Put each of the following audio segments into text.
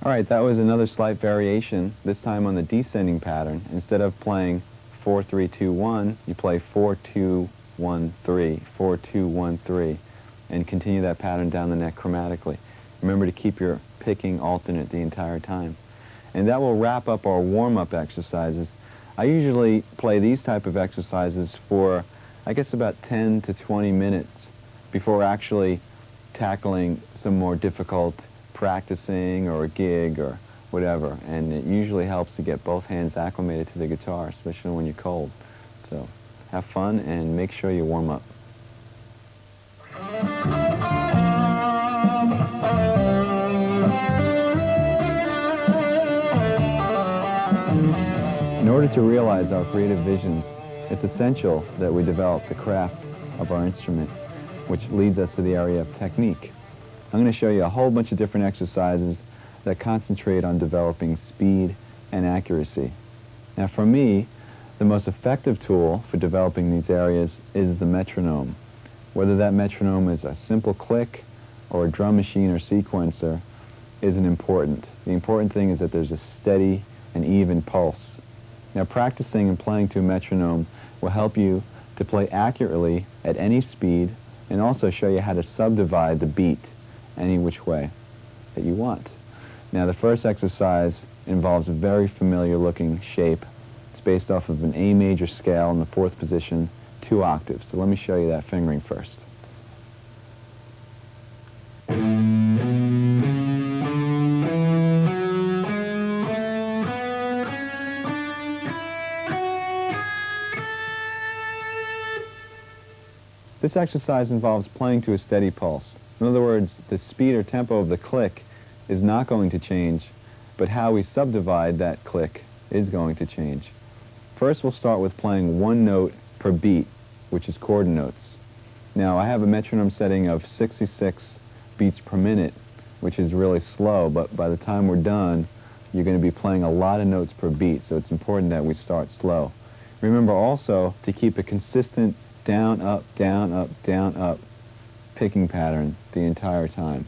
All right, that was another slight variation, this time on the descending pattern. Instead of playing 4, 3, 2, 1, you play 4, 2, 1, 3, 4, 2, 1, 3, and continue that pattern down the neck chromatically. Remember to keep your picking alternate the entire time. And that will wrap up our warm-up exercises. I usually play these type of exercises for, I guess, about 10 to 20 minutes before actually tackling some more difficult practicing or a gig or whatever. And it usually helps to get both hands acclimated to the guitar, especially when you're cold. So have fun and make sure you warm up. In order to realize our creative visions, it's essential that we develop the craft of our instrument, which leads us to the area of technique. I'm going to show you a whole bunch of different exercises that concentrate on developing speed and accuracy. Now for me, the most effective tool for developing these areas is the metronome. Whether that metronome is a simple click or a drum machine or sequencer isn't important. The important thing is that there's a steady and even pulse. Now practicing and playing to a metronome will help you to play accurately at any speed and also show you how to subdivide the beat any which way that you want. Now the first exercise involves a very familiar looking shape. It's based off of an A major scale in the 4th position, 2 octaves. So let me show you that fingering first. This exercise involves playing to a steady pulse. In other words, the speed or tempo of the click is not going to change, but how we subdivide that click is going to change. First, we'll start with playing 1 note per beat, which is chord notes. Now, I have a metronome setting of 66 beats per minute, which is really slow, but by the time we're done, you're going to be playing a lot of notes per beat, so it's important that we start slow. Remember also to keep a consistent down, up, down, up, down, up picking pattern the entire time.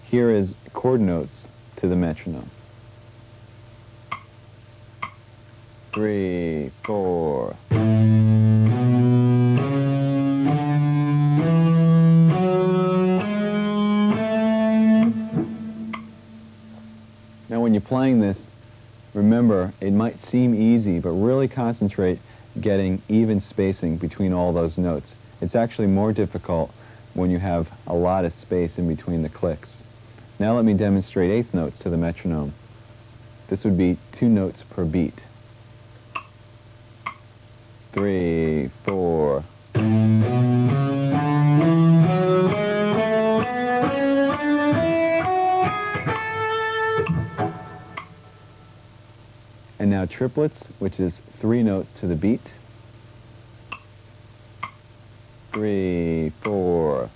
Here is chord notes to the metronome. 3, 4. Now when you're playing this, remember, it might seem easy, but really concentrate getting even spacing between all those notes. It's actually more difficult when you have a lot of space in between the clicks. Now let me demonstrate 8th notes to the metronome. This would be 2 notes per beat. 3, 4. And now triplets, which is 3 notes to the beat. 3, 4.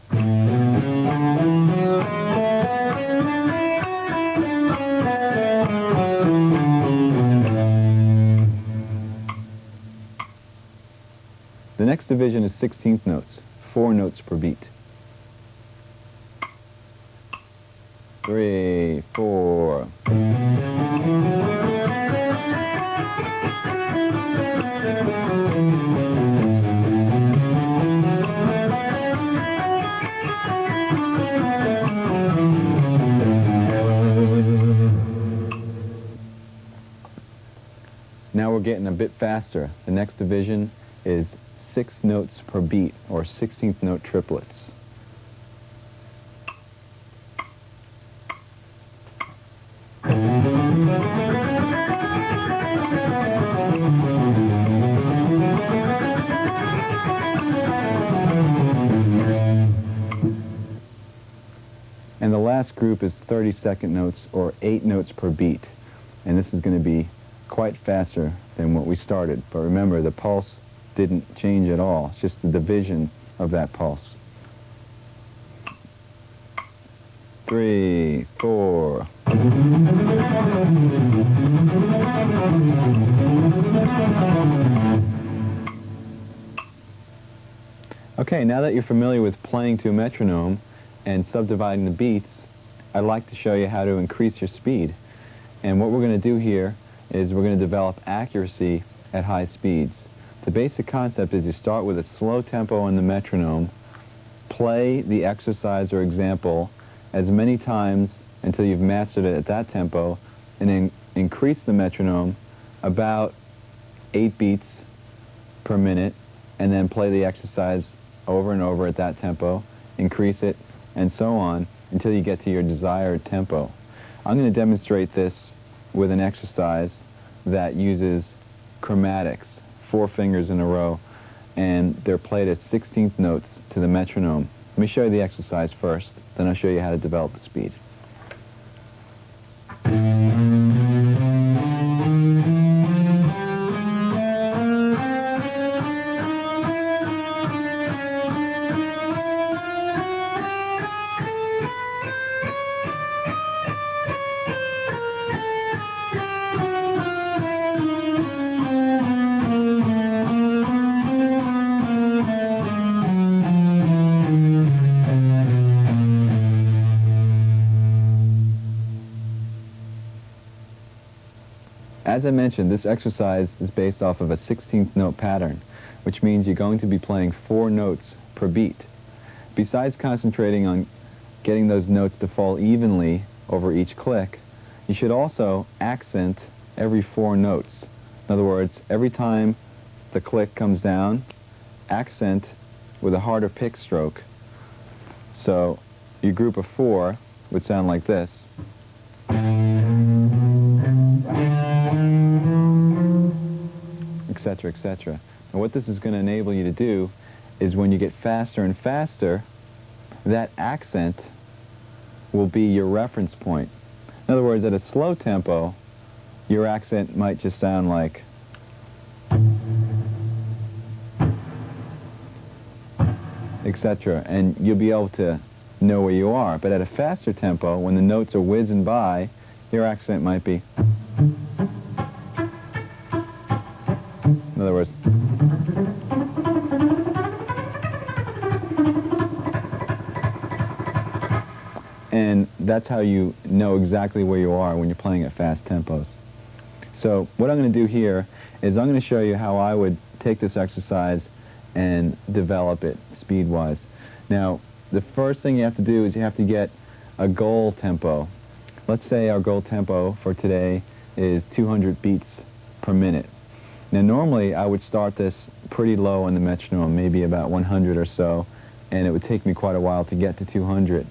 The next division is 16th notes, 4 notes per beat. 3, 4. Now we're getting a bit faster. The next division is 6 notes per beat, or 16th note triplets. And the last group is 32nd notes, or 8 notes per beat. And this is going to be quite faster than what we started. But remember, the pulse didn't change at all. It's just the division of that pulse. 3, 4. Okay, now that you're familiar with playing to a metronome and subdividing the beats, I'd like to show you how to increase your speed. And what we're going to do here is we're going to develop accuracy at high speeds. The basic concept is you start with a slow tempo in the metronome, play the exercise or example as many times until you've mastered it at that tempo, and then increase the metronome about 8 beats per minute, and then play the exercise over and over at that tempo, increase it, and so on until you get to your desired tempo. I'm going to demonstrate this with an exercise that uses chromatics, 4 fingers in a row, and they're played as 16th notes to the metronome. Let me show you the exercise first, then I'll show you how to develop the speed. As I mentioned, this exercise is based off of a 16th note pattern, which means you're going to be playing 4 notes per beat. Besides concentrating on getting those notes to fall evenly over each click, you should also accent every 4 notes. In other words, every time the click comes down, accent with a harder pick stroke. So your group of 4 would sound like this. Etc., etc. And what this is going to enable you to do is when you get faster and faster, that accent will be your reference point. In other words, at a slow tempo, your accent might just sound like etc., and you'll be able to know where you are. But at a faster tempo, when the notes are whizzing by, your accent might be, in other words, and that's how you know exactly where you are when you're playing at fast tempos. So what I'm going to do here is I'm going to show you how I would take this exercise and develop it speed-wise. Now, the first thing you have to do is you have to get a goal tempo. Let's say our goal tempo for today is 200 beats per minute. Now normally I would start this pretty low on the metronome, maybe about 100 or so, and it would take me quite a while to get to 200.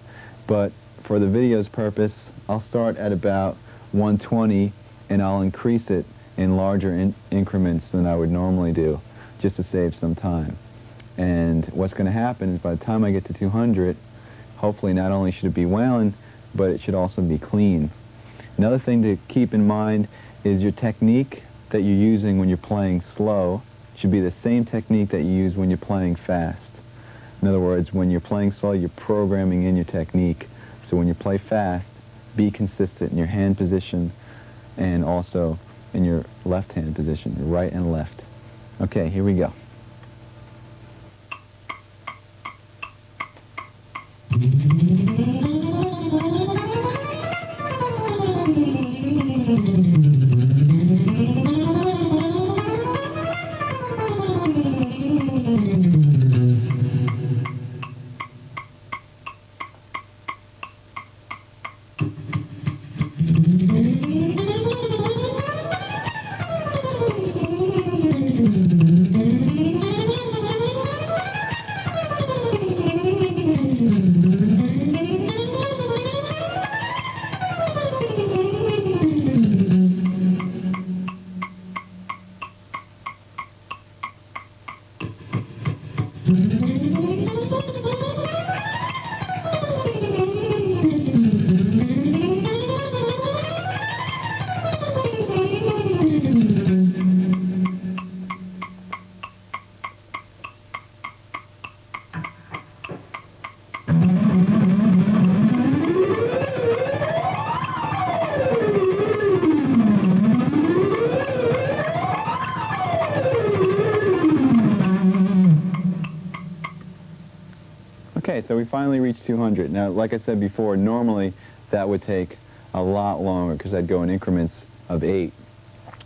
But for the video's purpose, I'll start at about 120 and I'll increase it in larger increments than I would normally do, just to save some time. And what's going to happen is by the time I get to 200, hopefully not only should it be wailing, but it should also be clean. Another thing to keep in mind is your technique that you're using when you're playing slow should be the same technique that you use when you're playing fast. In other words, when you're playing slow, you're programming in your technique. So when you play fast, be consistent in your hand position and also in your left hand position, your right and left. Okay, here we go. Okay, so we finally reached 200. Now, like I said before, normally that would take a lot longer because I'd go in increments of 8.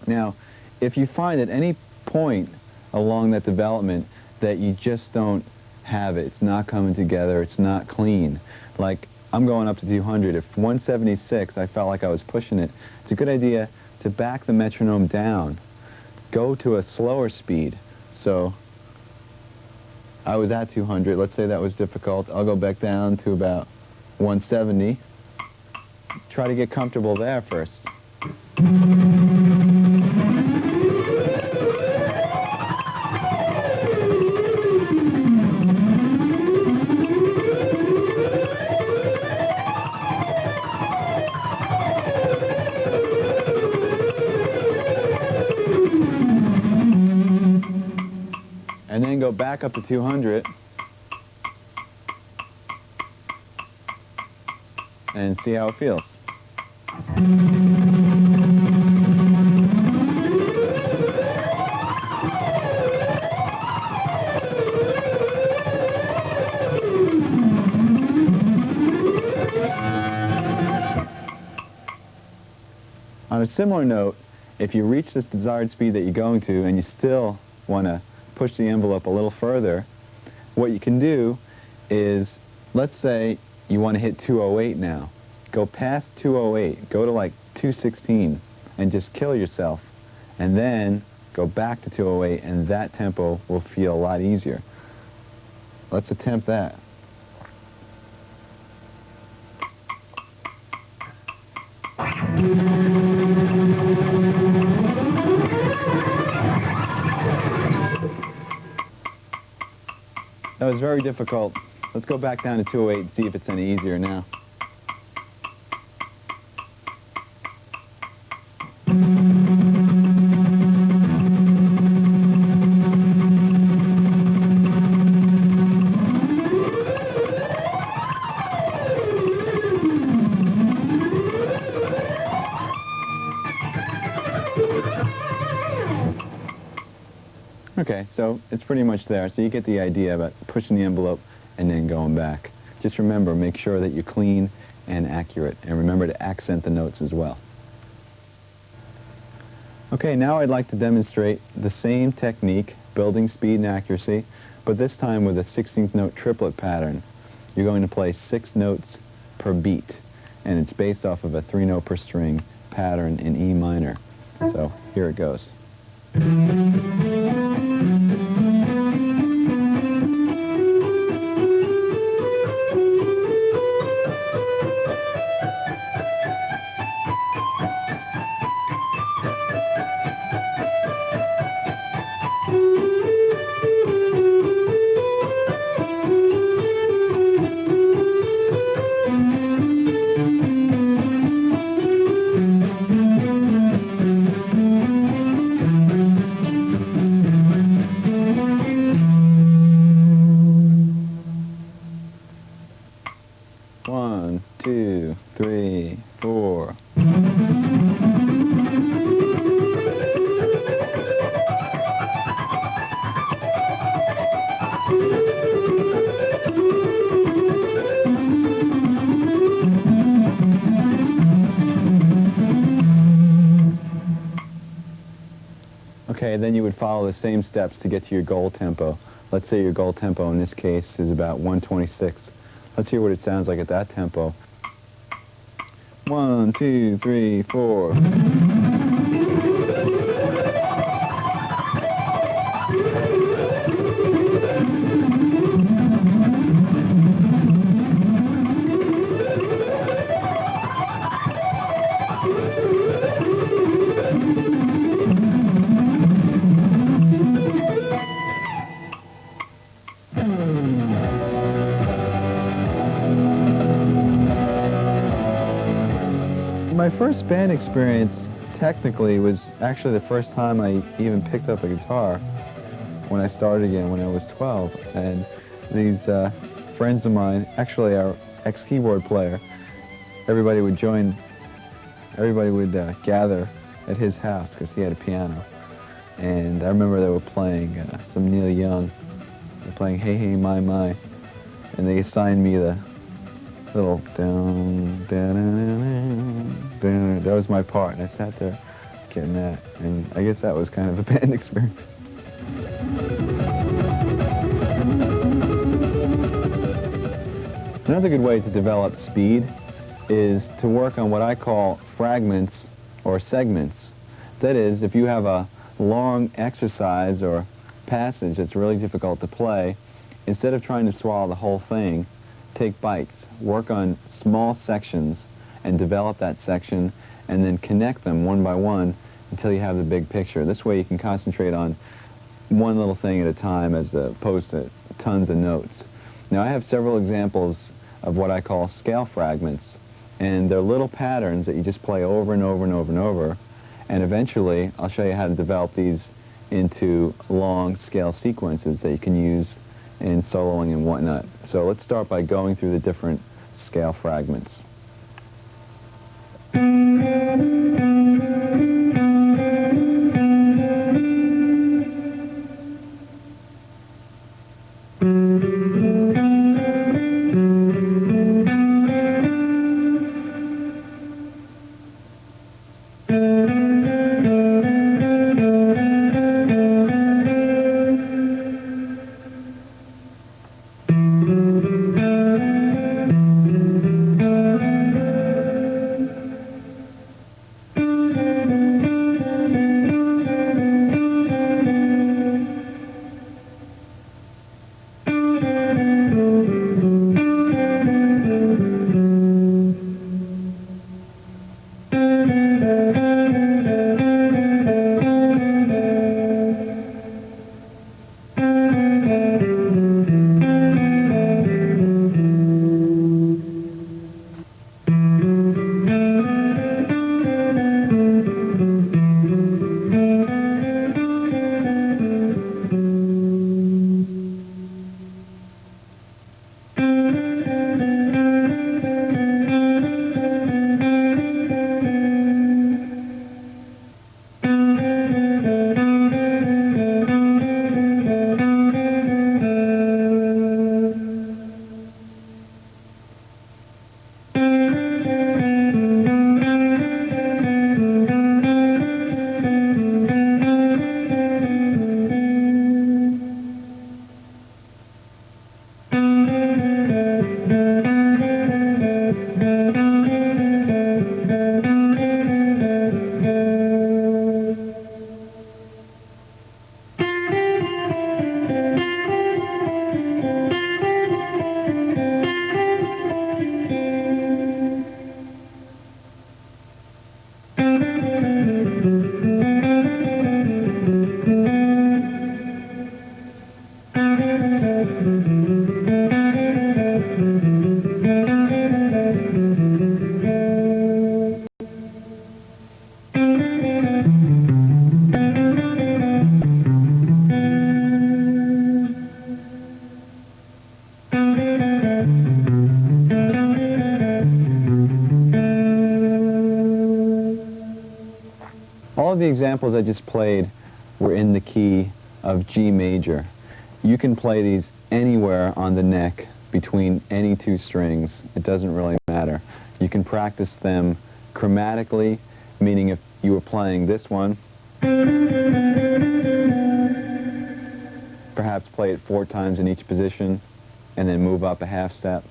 Now, if you find at any point along that development that you just don't have it, it's not coming together, it's not clean, like I'm going up to 200, if 176 I felt like I was pushing it, it's a good idea to back the metronome down, go to a slower speed. So I was at 200, let's say that was difficult, I'll go back down to about 170, try to get comfortable there first. And then go back up to 200 and see how it feels. On a similar note, if you reach this desired speed that you're going to and you still want to push the envelope a little further, what you can do is, let's say you want to hit 208 now. Go past 208, go to like 216 and just kill yourself, and then go back to 208 and that tempo will feel a lot easier. Let's attempt that. That was very difficult. Let's go back down to 208 and see if it's any easier now. Okay, so it's pretty much there. So you get the idea about pushing the envelope and then going back. Just remember, make sure that you're clean and accurate, and remember to accent the notes as well. Okay, now I'd like to demonstrate the same technique, building speed and accuracy, but this time with a 16th note triplet pattern. You're going to play 6 notes per beat, and it's based off of a 3-note per string pattern in E minor. So here it goes. One, two, three, four. Okay, then you would follow the same steps to get to your goal tempo. Let's say your goal tempo in this case is about 126. Let's hear what it sounds like at that tempo. 1, 2, 3, 4. My first band experience technically was actually the first time I even picked up a guitar when I started again when I was 12. And these friends of mine, actually our ex-keyboard player, everybody would gather at his house because he had a piano. And I remember they were playing some Neil Young. They were playing Hey Hey My My. And they assigned me the little down, down, down, down. that was my part, and I sat there getting that, and I guess that was kind of a bad experience. Another good way to develop speed is to work on what I call fragments or segments. That is, if you have a long exercise or passage that's really difficult to play, instead of trying to swallow the whole thing, take bites. Work on small sections and develop that section, and then connect them one by one until you have the big picture. This way you can concentrate on one little thing at a time as opposed to tons of notes. Now I have several examples of what I call scale fragments, and they're little patterns that you just play over and over and over and over, and eventually I'll show you how to develop these into long scale sequences that you can use in soloing and whatnot. So let's start by going through the different scale fragments. All of the examples I just played were in the key of G major. You can play these anywhere on the neck between any two strings. It doesn't really matter. You can practice them chromatically, meaning if you were playing this one, perhaps play it 4 times in each position and then move up a half step.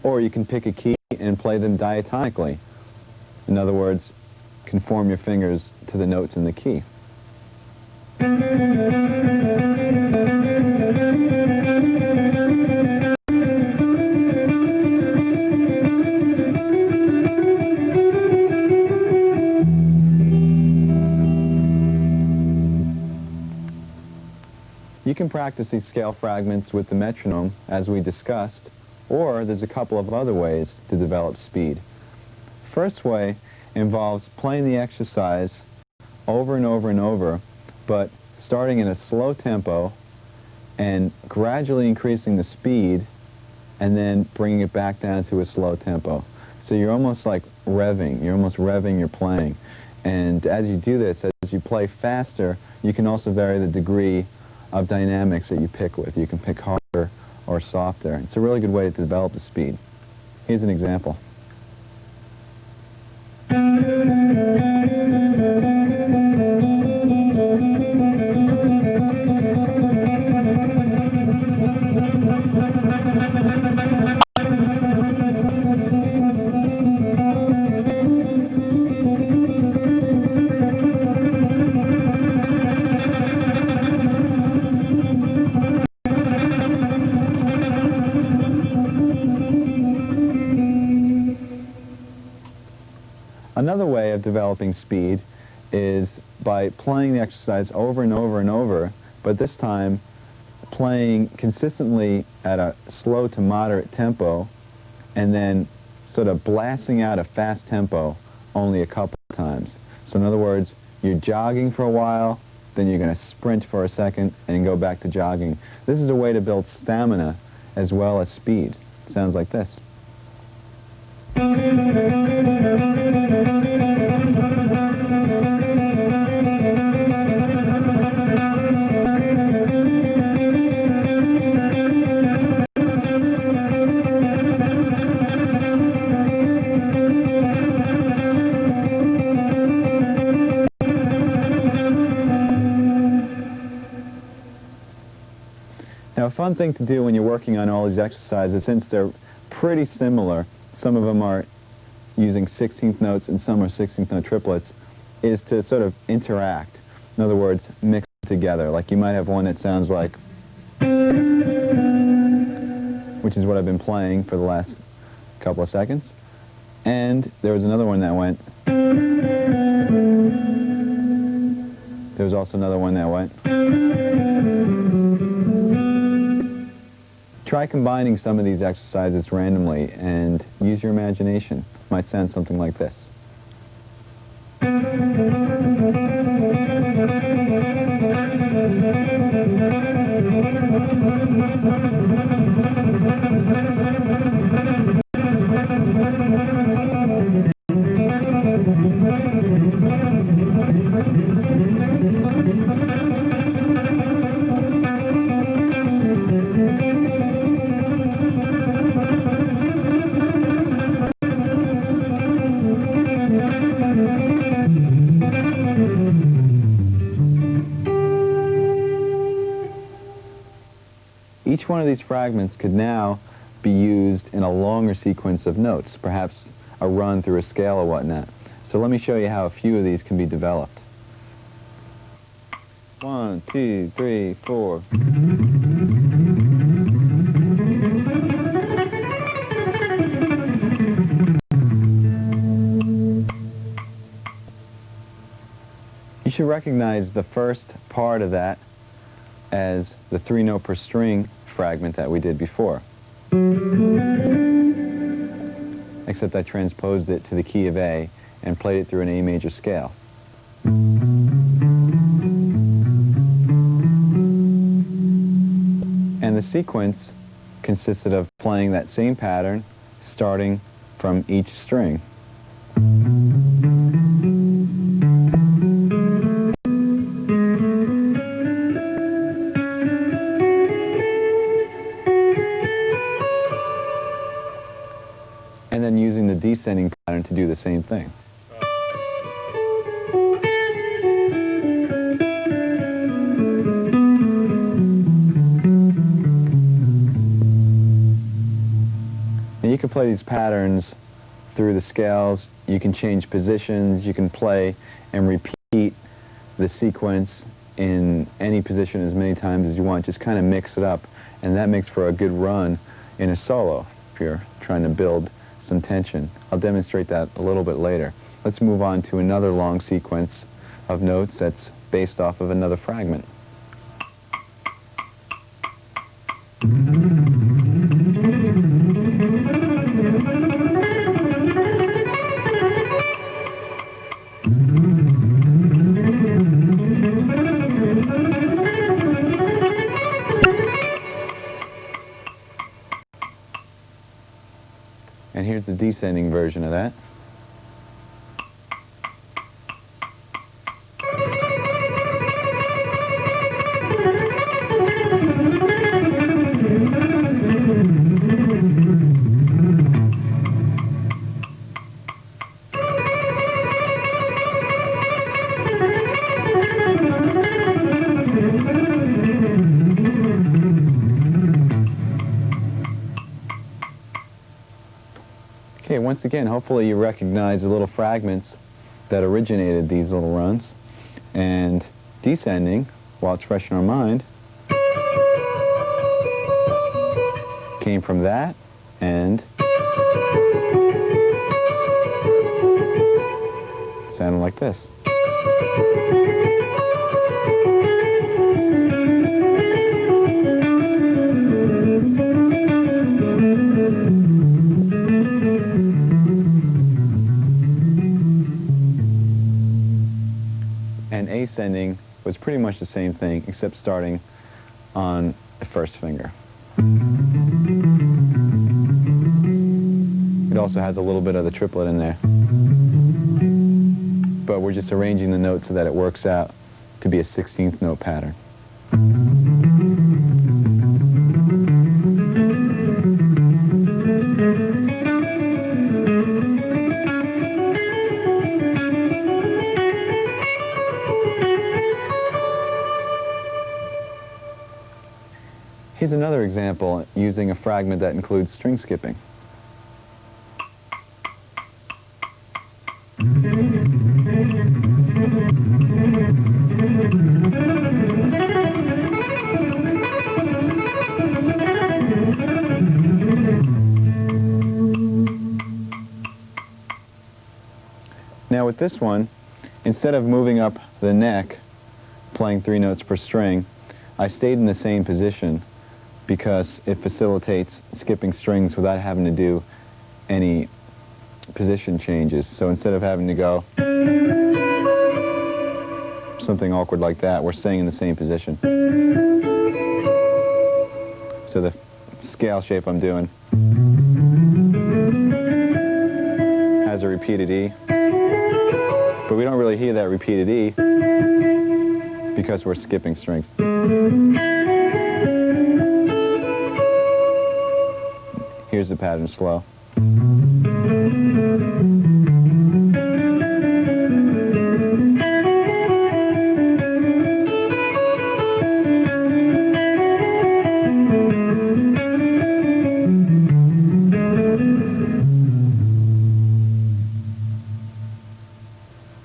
Or you can pick a key and play them diatonically. In other words, conform your fingers to the notes in the key. You can practice these scale fragments with the metronome, as we discussed, or there's a couple of other ways to develop speed. First way involves playing the exercise over and over and over, but starting in a slow tempo and gradually increasing the speed and then bringing it back down to a slow tempo. So you're almost like revving, you're almost revving your playing. And as you do this, as as you play faster, you can also vary the degree of dynamics that you pick with. You can pick harder or softer. It's a really good way to develop the speed. Here's an example. Another way of developing speed is by playing the exercise over and over and over, but this time playing consistently at a slow to moderate tempo and then sort of blasting out a fast tempo only a couple of times. So in other words, you're jogging for a while, then you're going to sprint for a second and go back to jogging. This is a way to build stamina as well as speed. It sounds like this. Now, a fun thing to do when you're working on all these exercises, since they're pretty similar, some of them are using 16th notes and some are 16th note triplets, is to sort of interact. In other words, mix together. Like you might have one that sounds like, which is what I've been playing for the last couple of seconds. And there was another one that went. There was also another one that went. Try combining some of these exercises randomly and use your imagination. It might sound something like this. Each one of these fragments could now be used in a longer sequence of notes, perhaps a run through a scale or whatnot. So let me show you how a few of these can be developed. 1, 2, 3, 4. You should recognize the first part of that as the 3-note per string fragment that we did before. Except I transposed it to the key of A and played it through an A major scale. And the sequence consisted of playing that same pattern starting from each string. And then using the descending pattern to do the same thing. And you can play these patterns through the scales. You can change positions. You can play and repeat the sequence in any position as many times as you want. Just kind of mix it up. And that makes for a good run in a solo if you're trying to build some tension. I'll demonstrate that a little bit later. Let's move on to another long sequence of notes that's based off of another fragment. And here's the descending version of that. once again, hopefully you recognize the little fragments that originated these little runs. And descending, while it's fresh in our mind, came from that and sounded like this. And ascending was pretty much the same thing, except starting on the first finger. It also has a little bit of the triplet in there. But we're just arranging the notes so that it works out to be a 16th note pattern. Here's another example using a fragment that includes string skipping. Now with this one, instead of moving up the neck, playing 3 notes per string, I stayed in the same position because it facilitates skipping strings without having to do any position changes. So instead of having to go something awkward like that, we're staying in the same position. So the scale shape I'm doing has a repeated E, but we don't really hear that repeated E because we're skipping strings. Here's the pattern slow.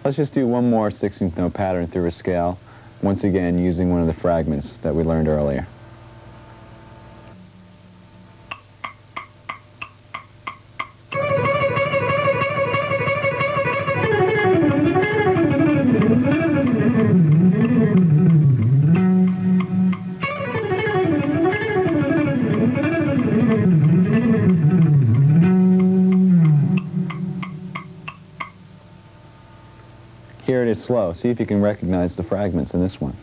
Let's just do one more 16th note pattern through a scale, once again using one of the fragments that we learned earlier. Here it is slow. See if you can recognize the fragments in this one.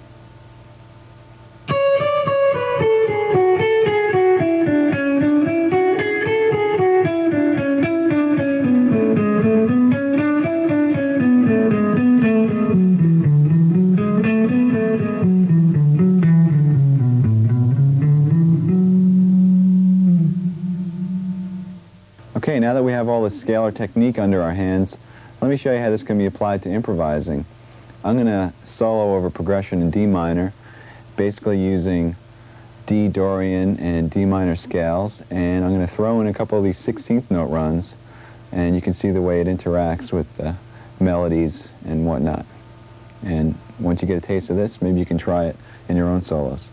Okay, now that we have all the scalar technique under our hands, let me show you how this can be applied to improvising. I'm going to solo over progression in D minor, basically using D, Dorian, and D minor scales, and I'm going to throw in a couple of these 16th note runs, and you can see the way it interacts with the melodies and whatnot. And once you get a taste of this, maybe you can try it in your own solos.